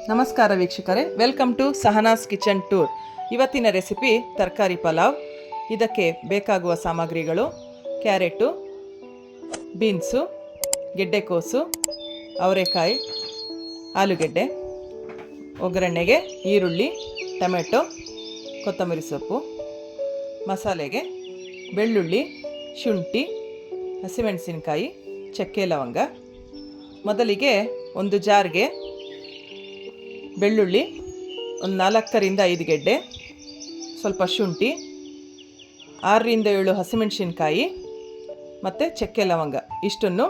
ನಮಸ್ಕಾರ ವೀಕ್ಷಕರೇ, welcome to Sahana's kitchen tour. ಇವತ್ತಿನ ರೆಸಿಪಿ ತರಕಾರಿ ಪಲಾವ್. ಇದಕ್ಕೆ ಬೇಕಾಗುವ ಸಾಮಗ್ರಿಗಳು: ಕ್ಯಾರೆಟು, ಬೀನ್ಸು, ಗೆಡ್ಡೆಕೋಸು, ಅವರೆಕಾಯಿ, ಆಲೂಗೆಡ್ಡೆ. ಒಗ್ಗರಣೆಗೆ ಈರುಳ್ಳಿ, ಟೊಮೆಟೊ, ಕೊತ್ತಂಬರಿ ಸೊಪ್ಪು. ಮಸಾಲೆಗೆ ಬೆಳ್ಳುಳ್ಳಿ, ಶುಂಠಿ, ಹಸಿಮೆಣಸಿನಕಾಯಿ, ಚಕ್ಕೆ, ಲವಂಗ. ಮೊದಲಿಗೆ ಒಂದು ಜಾರ್ಗೆ ಬೆಳ್ಳುಳ್ಳಿ, ಒಂದು 4ರಿಂದ 5 ಗೆಡ್ಡೆ, ಸ್ವಲ್ಪ ಶುಂಠಿ, 6ರಿಂದ 7 ಹಸಿಮೆಣಸಿನ್ಕಾಯಿ ಮತ್ತು ಚಕ್ಕೆ, ಲವಂಗ ಇಷ್ಟನ್ನು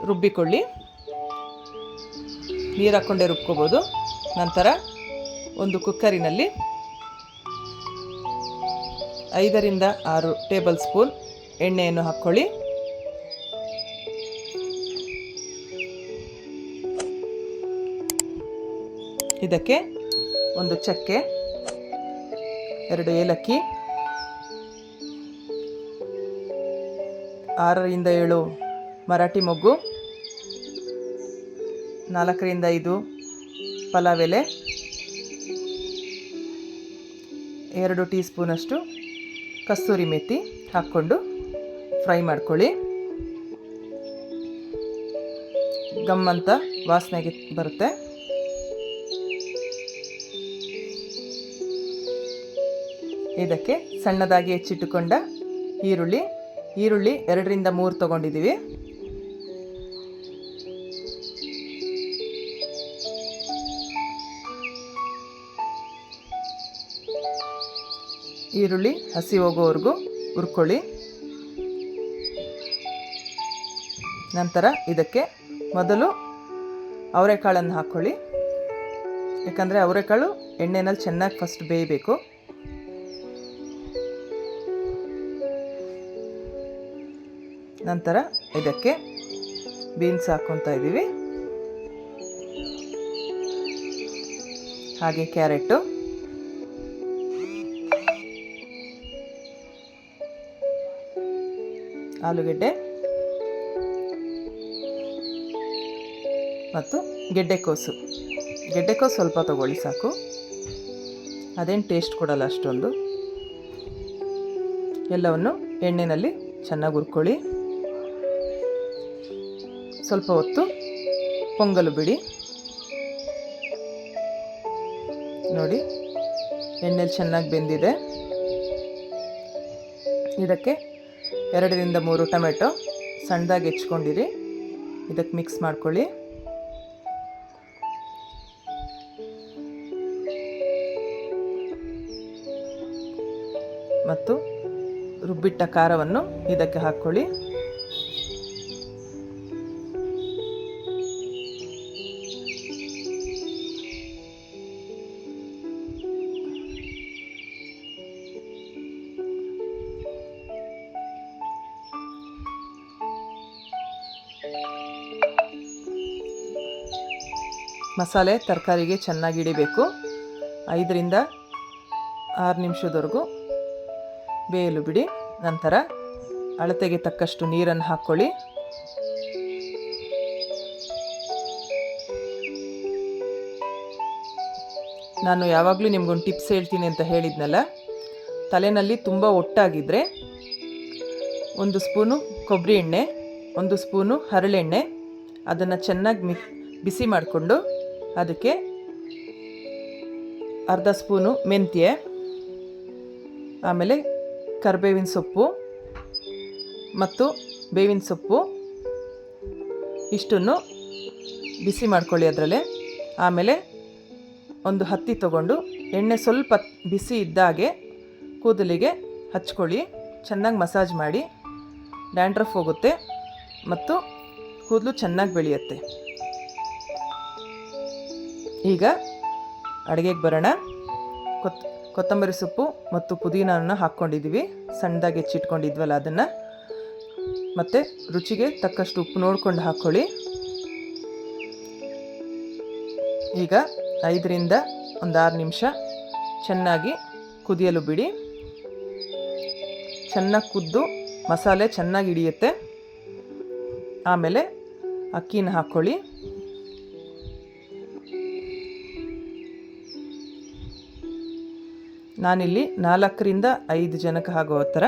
ರುಬ್ಬಿಕೊಳ್ಳಿ. ನೀರು ಹಾಕ್ಕೊಂಡೇ ರುಬ್ಕೋಬೋದು. ನಂತರ ಒಂದು ಕುಕ್ಕರಿನಲ್ಲಿ 5ರಿಂದ 6 ಟೇಬಲ್ ಸ್ಪೂನ್ ಎಣ್ಣೆಯನ್ನು ಹಾಕ್ಕೊಳ್ಳಿ. ಇದಕ್ಕೆ ಒಂದು ಚಕ್ಕೆ, 2 ಏಲಕ್ಕಿ, 6ರಿಂದ 7 ಮರಾಠಿ ಮೊಗ್ಗು, 4ರಿಂದ 5 ಪಲಾವ್ ಎಲೆ, 2 ಟೀ ಸ್ಪೂನಷ್ಟು ಕಸ್ತೂರಿ ಮೆಥಿ ಹಾಕ್ಕೊಂಡು ಫ್ರೈ ಮಾಡ್ಕೊಳ್ಳಿ. ಗಮ್ಮಂತ ವಾಸನೆಗೆ ಬರುತ್ತೆ. ಇದಕ್ಕೆ ಸಣ್ಣದಾಗಿ ಹೆಚ್ಚಿಟ್ಟುಕೊಂಡ ಈರುಳ್ಳಿ 2ರಿಂದ 3 ತೊಗೊಂಡಿದ್ದೀವಿ. ಈರುಳ್ಳಿ ಹಸಿ ಹೋಗೋವರೆಗೂ ಹುರ್ಕೊಳ್ಳಿ. ನಂತರ ಇದಕ್ಕೆ ಮೊದಲು ಅವರೆಕಾಳನ್ನು ಹಾಕ್ಕೊಳ್ಳಿ. ಯಾಕಂದರೆ ಅವರೆಕಾಳು ಎಣ್ಣೆನಲ್ಲಿ ಚೆನ್ನಾಗಿ ಫಸ್ಟ್ ಬೇಯಬೇಕು. ನಂತರ ಇದಕ್ಕೆ ಬೀನ್ಸ್ ಹಾಕ್ಕೊತಾ ಇದ್ದೀವಿ, ಹಾಗೆ ಕ್ಯಾರೆಟು, ಆಲೂಗೆಡ್ಡೆ ಮತ್ತು ಗೆಡ್ಡೆಕೋಸು ಸ್ವಲ್ಪ ತಗೊಳ್ಳಿ ಸಾಕು, ಅದೇನು ಟೇಸ್ಟ್ ಕೊಡಲ್ಲ ಅಷ್ಟೊಂದು. ಎಲ್ಲವನ್ನು ಎಣ್ಣೆಯಲ್ಲಿ ಚೆನ್ನಾಗಿ ಹುರ್ಕೊಳ್ಳಿ. ಸ್ವಲ್ಪ ಹೊತ್ತು ಪೊಂಗಲು ಬಿಡಿ. ನೋಡಿ, ಎಣ್ಣೆಲಿ ಚೆನ್ನಾಗಿ ಬೆಂದಿದೆ. ಇದಕ್ಕೆ 2ರಿಂದ 3 ಟೊಮೆಟೊ ಸಣ್ಣದಾಗಿ ಹೆಚ್ಕೊಂಡಿರಿ, ಇದಕ್ಕೆ ಮಿಕ್ಸ್ ಮಾಡ್ಕೊಳ್ಳಿ. ಮತ್ತು ರುಬ್ಬಿಟ್ಟ ಖಾರವನ್ನು ಇದಕ್ಕೆ ಹಾಕ್ಕೊಳ್ಳಿ. ಮಸಾಲೆ ತರಕಾರಿಗೆ ಚೆನ್ನಾಗಿ ಹಿಡಿಬೇಕು. 5ರಿಂದ 6 ನಿಮಿಷದವರೆಗೂ ಬೇಯಲು ಬಿಡಿ. ನಂತರ ಅಳತೆಗೆ ತಕ್ಕಷ್ಟು ನೀರನ್ನು ಹಾಕ್ಕೊಳ್ಳಿ. ನಾನು ಯಾವಾಗಲೂ ನಿಮಗೊಂದು ಟಿಪ್ಸ್ ಹೇಳ್ತೀನಿ ಅಂತ ಹೇಳಿದ್ನಲ್ಲ, ತಲೆಯಲ್ಲಿ ತುಂಬ ಒಟ್ಟಾಗಿದ್ದರೆ 1 ಸ್ಪೂನು ಕೊಬ್ಬರಿ ಎಣ್ಣೆ, 1 ಸ್ಪೂನು ಹರಳೆಣ್ಣೆ, ಅದನ್ನು ಚೆನ್ನಾಗಿ ಬಿಸಿ ಮಾಡಿಕೊಂಡು ಅದಕ್ಕೆ ಅರ್ಧ ಸ್ಪೂನು ಮೆಂತ್ಯ, ಆಮೇಲೆ ಕರಿಬೇವಿನ ಸೊಪ್ಪು ಮತ್ತು ಬೇವಿನ ಸೊಪ್ಪು ಇಷ್ಟನ್ನು ಬಿಸಿ ಮಾಡ್ಕೊಳ್ಳಿ ಅದರಲ್ಲೇ. ಆಮೇಲೆ ಒಂದು ಹತ್ತಿ ತಗೊಂಡು ಎಣ್ಣೆ ಸ್ವಲ್ಪ ಬಿಸಿ ಇದ್ದಾಗೆ ಕೂದಲಿಗೆ ಹಚ್ಕೊಳ್ಳಿ. ಚೆನ್ನಾಗಿ ಮಸಾಜ್ ಮಾಡಿ, ಡ್ಯಾಂಡ್ರಫ್ ಹೋಗುತ್ತೆ ಮತ್ತು ಕೂದಲು ಚೆನ್ನಾಗಿ ಬೆಳೆಯುತ್ತೆ. ಈಗ ಅಡುಗೆಗೆ ಬರೋಣ. ಕೊತ್ತಂಬರಿ ಸೊಪ್ಪು ಮತ್ತು ಪುದೀನವನ್ನು ಹಾಕ್ಕೊಂಡಿದ್ದೀವಿ, ಸಣ್ಣದಾಗಿ ಹೆಚ್ಚಿಟ್ಕೊಂಡಿದ್ವಲ್ಲ ಅದನ್ನು. ಮತ್ತು ರುಚಿಗೆ ತಕ್ಕಷ್ಟು ಉಪ್ಪು ನೋಡ್ಕೊಂಡು ಹಾಕ್ಕೊಳ್ಳಿ. ಈಗ 5ರಿಂದ 6 ನಿಮಿಷ ಚೆನ್ನಾಗಿ ಕುದಿಯಲು ಬಿಡಿ. ಚೆನ್ನಾಗಿ ಕುದ್ದು ಮಸಾಲೆ ಚೆನ್ನಾಗಿ ಹಿಡಿಯುತ್ತೆ. ಆಮೇಲೆ ಅಕ್ಕಿನ ಹಾಕ್ಕೊಳ್ಳಿ. ನಾನಿಲ್ಲಿ 4ರಿಂದ 5 ಜನಕ್ಕೆ ಆಗೋ ಥರ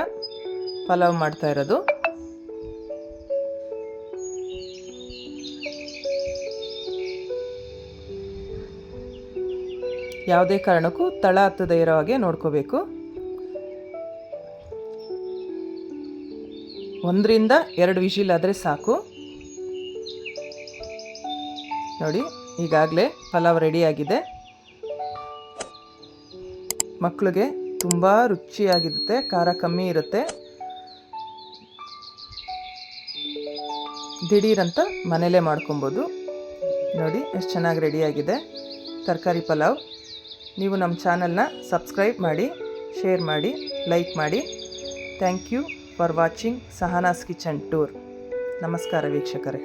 ಪಲಾವ್ ಮಾಡ್ತಾ ಇರೋದು. ಯಾವುದೇ ಕಾರಣಕ್ಕೂ ತಳ ಹತ್ತದೇ ಇರೋ ಹಾಗೆ ನೋಡ್ಕೋಬೇಕು. 1ರಿಂದ 2 ವಿಷಿಲ್ ಆದರೆ ಸಾಕು. ನೋಡಿ, ಈಗಾಗಲೇ ಪಲಾವ್ ರೆಡಿಯಾಗಿದೆ. ಮಕ್ಕಳಿಗೆ ತುಂಬ ರುಚಿಯಾಗಿರುತ್ತೆ, ಖಾರ ಕಮ್ಮಿ ಇರುತ್ತೆ. ದಿಢೀರಂತ ಮನೇಲೇ ಮಾಡ್ಕೊಬೋದು. ನೋಡಿ ಎಷ್ಟು ಚೆನ್ನಾಗಿ ರೆಡಿಯಾಗಿದೆ ತರಕಾರಿ ಪಲಾವ್. ನೀವು ನಮ್ಮ ಚಾನಲ್ನ ಸಬ್ಸ್ಕ್ರೈಬ್ ಮಾಡಿ, ಶೇರ್ ಮಾಡಿ, ಲೈಕ್ ಮಾಡಿ. Thank you for watching Sahana's kitchen tour. ನಮಸ್ಕಾರ ವೀಕ್ಷಕರೇ.